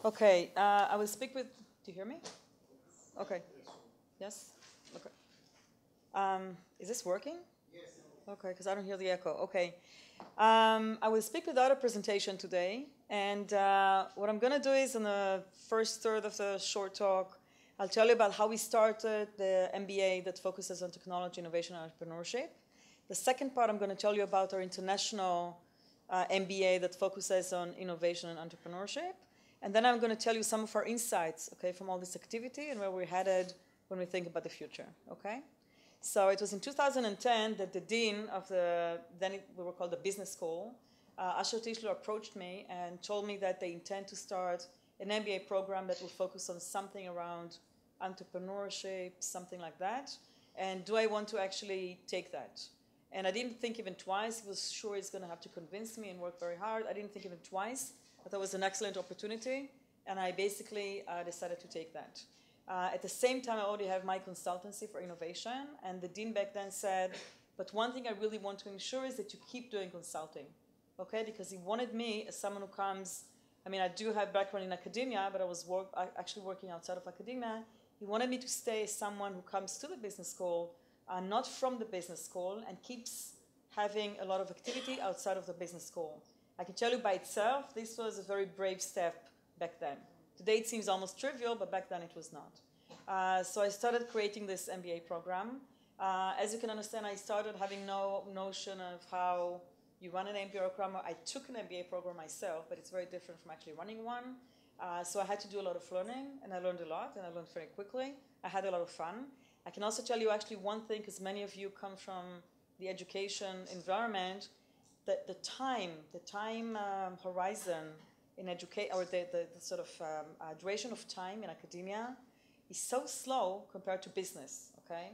Okay, I will speak with, do you hear me? Okay, yes? Okay. Is this working? Okay, because I don't hear the echo. Okay. I will speak without a presentation today, and what I'm going to do is in the first third of the short talk, I'll tell you about how we started the MBA that focuses on technology, innovation, and entrepreneurship. The second part, I'm going to tell you about our international MBA that focuses on innovation and entrepreneurship. And then I'm going to tell you some of our insights, okay, from all this activity and where we're headed when we think about the future, okay? So it was in 2010 that the dean of the, we were called the business school, Asher Tischler, approached me and told me that they intend to start an MBA program that will focus on something around entrepreneurship, something like that. And do I want to actually take that? And I didn't think even twice. He was sure he's going to have to convince me and work very hard. I didn't think even twice. I thought it was an excellent opportunity. And I basically decided to take that. At the same time, I already have my consultancy for innovation. And the dean back then said, but one thing I really want to ensure is that you keep doing consulting. Okay? Because he wanted me as someone who comes, I mean, I do have background in academia, but I was actually working outside of academia. He wanted me to stay as someone who comes to the business school, not from the business school, and keeps having a lot of activity outside of the business school. I can tell you by itself, this was a very brave step back then. Today it seems almost trivial, but back then it was not. So I started creating this MBA program. As you can understand, I started having no notion of how you run an MBA program. I took an MBA program myself, but it's very different from actually running one. So I had to do a lot of learning, and I learned a lot, and I learned very quickly. I had a lot of fun. I can also tell you actually one thing, because many of you come from the education environment, that the time horizon in education, or the sort of duration of time in academia is so slow compared to business, okay?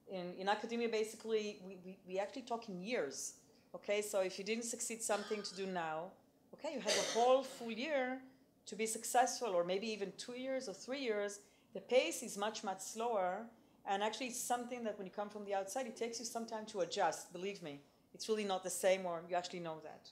In academia, basically, we actually talk in years, okay? So if you didn't succeed something to do now, okay, you have a whole full year to be successful, or maybe even 2 years or 3 years. The pace is much, much slower. And actually, it's something that when you come from the outside, it takes you some time to adjust, believe me. It's really not the same, or you actually know that.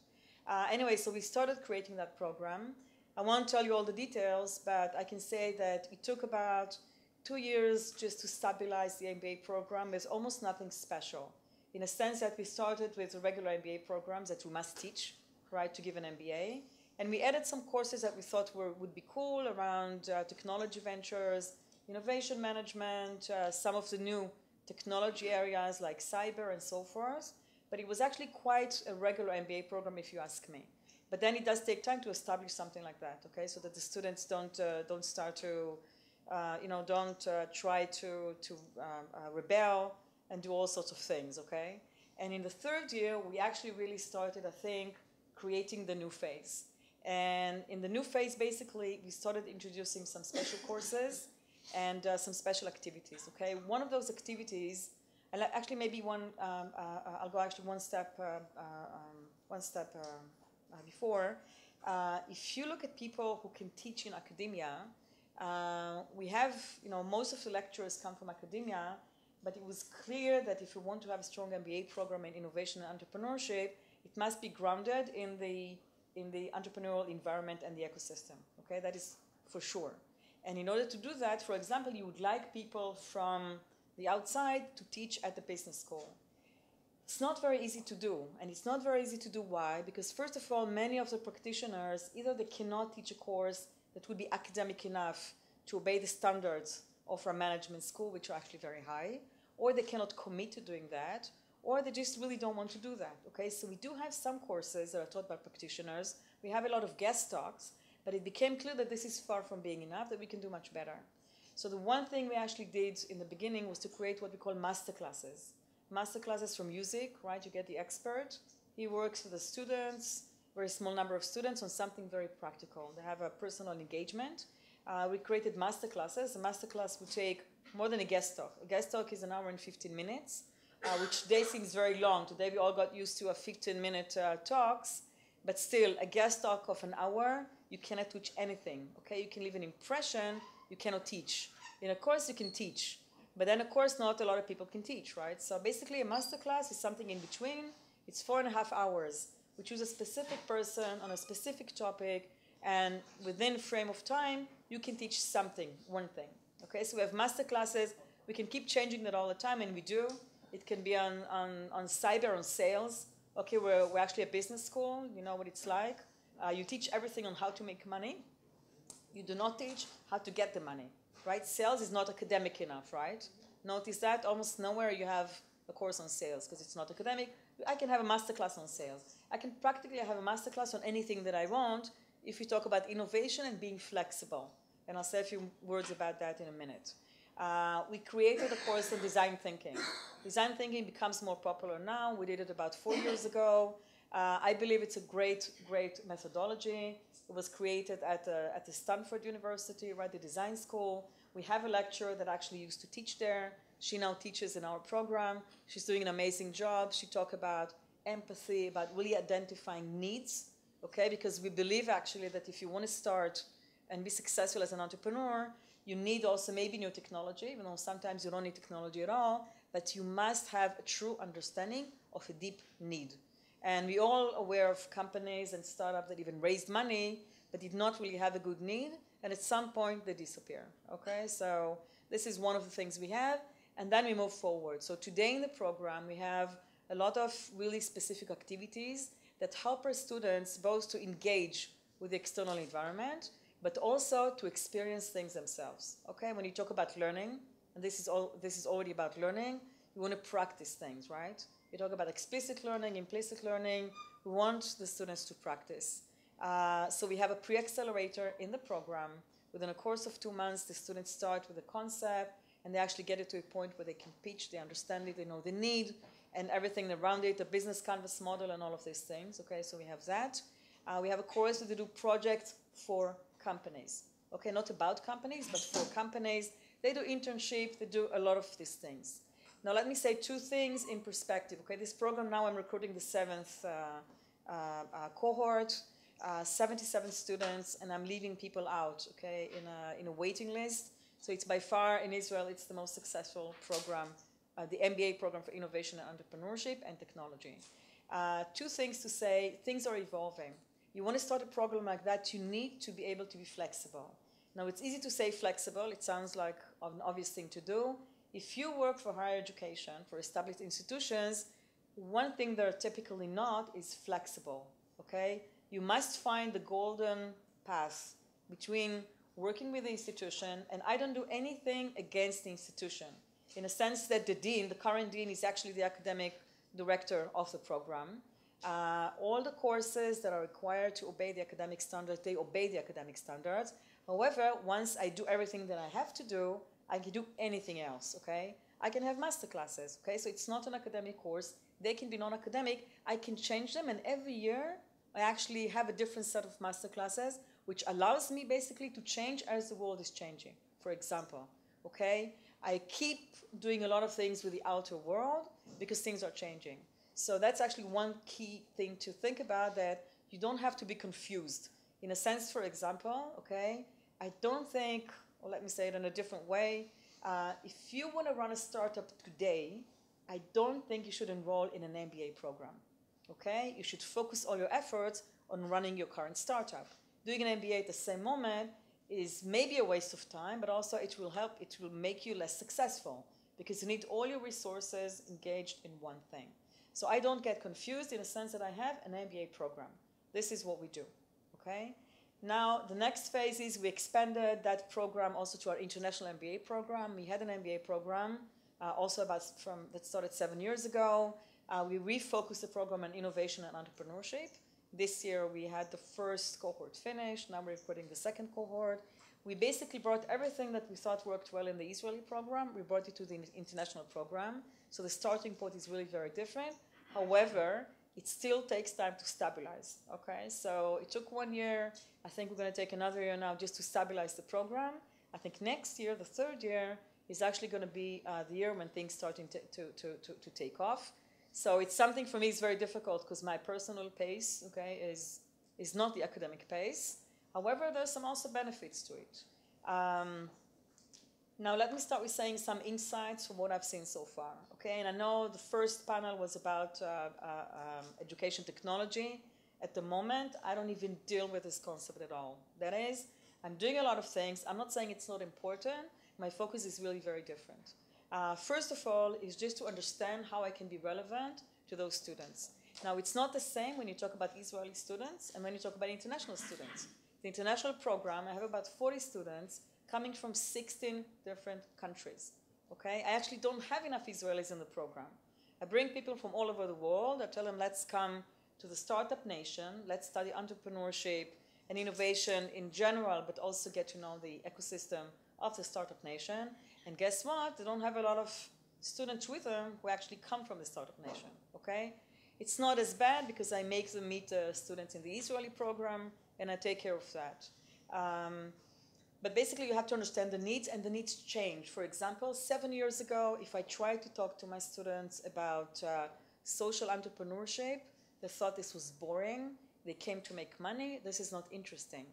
Anyway, so we started creating that program. I won't tell you all the details, but I can say that it took about 2 years just to stabilize the MBA program. There's almost nothing special, in a sense that we started with the regular MBA programs that you must teach, right, to give an MBA. And we added some courses that we thought would be cool around technology ventures, innovation management, some of the new technology areas like cyber and so forth. But it was actually quite a regular MBA program, if you ask me. But then it does take time to establish something like that, okay? So that the students don't start to, don't try to rebel and do all sorts of things, okay? And in the third year, we actually really started, I think, creating the new phase. And in the new phase, basically, we started introducing some special courses and some special activities, okay? One of those activities, and actually maybe I'll go actually one step before. If you look at people who can teach in academia, we have, most of the lecturers come from academia, but it was clear that if you want to have a strong MBA program in innovation and entrepreneurship, it must be grounded in the entrepreneurial environment and the ecosystem, okay? That is for sure. And in order to do that, for example, you would like people from the outside to teach at the business school. It's not very easy to do, and it's not very easy to do. Why? Because first of all, many of the practitioners, either they cannot teach a course that would be academic enough to obey the standards of our management school, which are actually very high, or they cannot commit to doing that, or they just really don't want to do that, okay? So we do have some courses that are taught by practitioners. We have a lot of guest talks, but it became clear that this is far from being enough, that we can do much better. So the one thing we actually did in the beginning was to create what we call master classes. Master classes from music, right? You get the expert. He works with the students, very small number of students, on something very practical. They have a personal engagement. We created master classes. A master class would take more than a guest talk. A guest talk is 1 hour and 15 minutes, which today seems very long. Today we all got used to a 15-minute talks, but still, a guest talk of 1 hour, you cannot teach anything, okay? You can leave an impression, you cannot teach. In a course, you can teach, but then, of course, not a lot of people can teach, right? So basically, a masterclass is something in between. It's 4.5 hours. We choose a specific person on a specific topic And within a frame of time, you can teach something, one thing. Okay, so we have master classes. We can keep changing that all the time, and we do. It can be on cyber, on sales. Okay, we're actually a business school. You know what it's like. You teach everything on how to make money. You do not teach how to get the money, right? Sales is not academic enough, right? Notice that almost nowhere you have a course on sales because it's not academic. I can have a master class on sales. I can practically have a master class on anything that I want if you talk about innovation and being flexible. And I'll say a few words about that in a minute. We created a course on design thinking. Design thinking becomes more popular now. We did it about 4 years ago. I believe it's a great, great methodology. It was created at the Stanford University, right, the design school. We have a lecturer that actually used to teach there. She now teaches in our program. She's doing an amazing job. She talked about empathy, about really identifying needs, okay, because we believe actually that if you want to start and be successful as an entrepreneur, you need also maybe new technology, even though sometimes you don't need technology at all, but you must have a true understanding of a deep need. And we're all aware of companies and startups that even raised money, but did not really have a good need, and at some point they disappear, okay? So this is one of the things we have, and then we move forward. So today in the program, we have a lot of really specific activities that help our students both to engage with the external environment, but also to experience things themselves, okay? When you talk about learning, and this is already about learning, you want to practice things, right? You talk about explicit learning, implicit learning. We want the students to practice. So we have a pre-accelerator in the program. Within a course of 2 months, the students start with a concept, and they actually get it to a point where they can pitch, they understand it, they know the need, and everything around it, the business canvas model and all of these things, okay? So we have that. We have a course where they do projects for companies, okay? Not about companies, but for companies. They do internship, they do a lot of these things. Now let me say 2 things in perspective, okay? This program now I'm recruiting the 7th cohort, 77 students, and I'm leaving people out, okay, in a waiting list. So it's by far in Israel, it's the most successful program, the MBA program for innovation and entrepreneurship and technology. 2 things to say, things are evolving. You want to start a program like that, you need to be able to be flexible. Now it's easy to say flexible, it sounds like an obvious thing to do. If you work for higher education, for established institutions, one thing they're typically not is flexible, okay? You must find the golden path between working with the institution, and I don't do anything against the institution, in a sense that the dean, the current dean, is actually the academic director of the program. All the courses that are required to obey the academic standards, they obey the academic standards. However, once I do everything that I have to do, I can do anything else, okay? I can have master classes, okay? So it's not an academic course. They can be non-academic. I can change them, and every year I actually have a different set of master classes, which allows me basically to change as the world is changing, for example, okay? I keep doing a lot of things with the outer world because things are changing. So that's actually one key thing to think about, that you don't have to be confused. In a sense, for example, okay, I don't think, or let me say it in a different way, if you want to run a startup today, I don't think you should enroll in an MBA program, okay? You should focus all your efforts on running your current startup. Doing an MBA at the same moment is maybe a waste of time, but also it will help, it will make you less successful because you need all your resources engaged in one thing. So I don't get confused in the sense that I have an MBA program. This is what we do, okay? Now, the next phase is we expanded that program also to our international MBA program. We had an MBA program also that started 7 years ago. We refocused the program on innovation and entrepreneurship. This year we had the first cohort finished. Now we're putting the second cohort. We basically brought everything that we thought worked well in the Israeli program. We brought it to the international program. So the starting point is really very different. However, it still takes time to stabilize, okay? So it took 1 year. I think we're going to take another year now just to stabilize the program. I think next year, the 3rd year, is actually going to be the year when things starting to take off. So it's something for me is very difficult because my personal pace, okay, is not the academic pace. However, there's some also benefits to it. Now let me start with saying some insights from what I've seen so far, okay? And I know the first panel was about education technology, At the moment, I don't even deal with this concept at all. That is, I'm doing a lot of things. I'm not saying it's not important. My focus is really very different. First of all, is just to understand how I can be relevant to those students. Now, it's not the same when you talk about Israeli students and when you talk about international students. The international program, I have about 40 students coming from 16 different countries. Okay? I actually don't have enough Israelis in the program. I bring people from all over the world. I tell them, let's come to the startup nation. Let's study entrepreneurship and innovation in general, but also get to know the ecosystem of the startup nation. And guess what? They don't have a lot of students with them who actually come from the startup nation. Okay? It's not as bad because I make them meet students in the Israeli program, and I take care of that. But basically, you have to understand the needs, and the needs change. For example, 7 years ago, if I tried to talk to my students about social entrepreneurship, they thought this was boring. They came to make money. This is not interesting.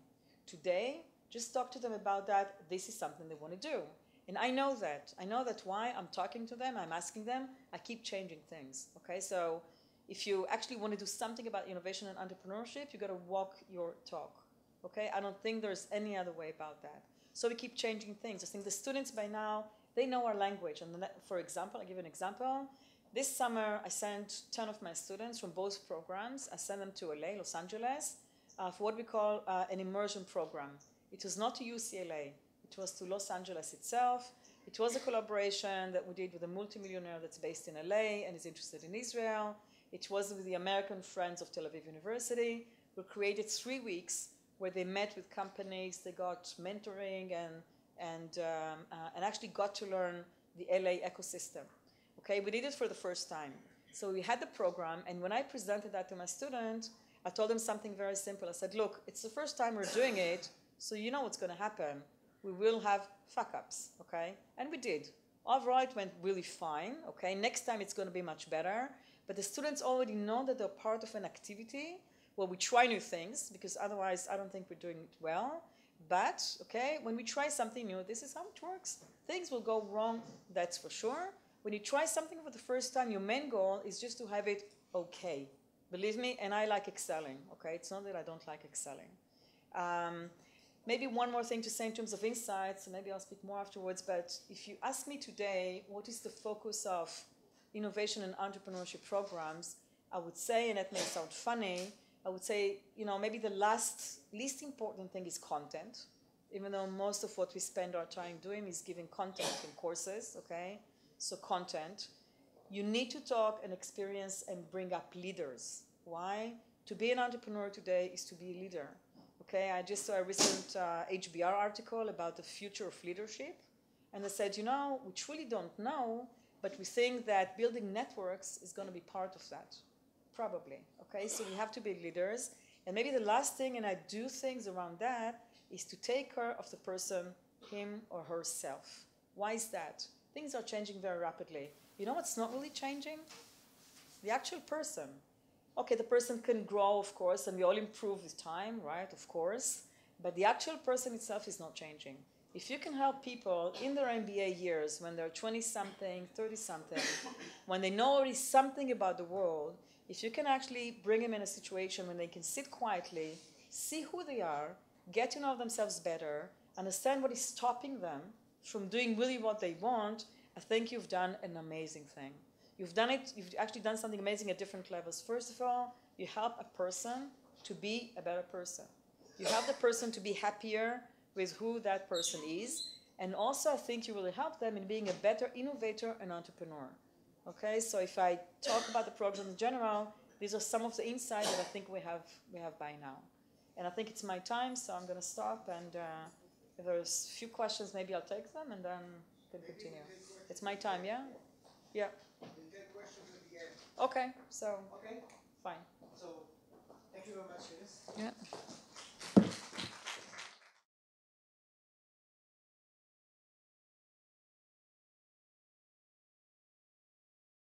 Today, just talk to them about that. This is something they want to do. And I know that. I know that why I'm talking to them, I'm asking them, I keep changing things. Okay, so if you actually want to do something about innovation and entrepreneurship, you got to walk your talk. Okay, I don't think there's any other way about that. So we keep changing things. I think the students by now, they know our language. And for example, I'll give you an example. This summer, I sent 10 of my students from both programs. I sent them to LA, Los Angeles, for what we call an immersion program. It was not to UCLA. It was to Los Angeles itself. It was a collaboration that we did with a multimillionaire that's based in LA and is interested in Israel. It was with the American Friends of Tel Aviv University. We created 3 weeks where they met with companies, they got mentoring and actually got to learn the LA ecosystem. Okay, we did it for the first time. So we had the program, and when I presented that to my student, I told them something very simple. I said, look, it's the first time we're doing it, so you know what's going to happen. We will have fuck-ups, okay? And we did. Overall, it went really fine, okay? Next time it's going to be much better. But the students already know that they're part of an activity where we try new things, because otherwise I don't think we're doing it well. But, okay, when we try something new, this is how it works. Things will go wrong, that's for sure. When you try something for the first time, your main goal is just to have it okay. Believe me, and I like excelling, okay? It's not that I don't like excelling. Maybe one more thing to say in terms of insights, and maybe I'll speak more afterwards, but if you ask me today, what is the focus of innovation and entrepreneurship programs, I would say, and that may sound funny, I would say, you know, maybe the least important thing is content, even though most of what we spend our time doing is giving content in courses, okay? So content. You need to talk and experience and bring up leaders. Why? To be an entrepreneur today is to be a leader. Okay, I just saw a recent HBR article about the future of leadership. And they said, you know, we truly don't know, but we think that building networks is going to be part of that. Probably. Okay, so we have to be leaders. And maybe the last thing, and I do things around that, is to take care of the person, him or herself. Why is that? Things are changing very rapidly. You know what's not really changing? The actual person. Okay, the person can grow, of course, and we all improve with time, right? Of course. But the actual person itself is not changing. If you can help people in their MBA years, when they're 20-something, 30-something, when they know already something about the world, if you can actually bring them in a situation when they can sit quietly, see who they are, get to know themselves better, understand what is stopping them from doing really what they want, I think you've done an amazing thing. You've actually done something amazing at different levels. First of all, you help a person to be a better person. You help the person to be happier with who that person is. And also, I think you really help them in being a better innovator and entrepreneur. Okay, so if I talk about the program in general, these are some of the insights that I think we have by now. And I think it's my time, so I'm going to stop. And if there's a few questions, maybe I'll take them, and then we can continue. It's my time, yeah? Yeah. We'll take questions at the end. Okay, so Okay. fine. So, thank you very much for this. Yeah.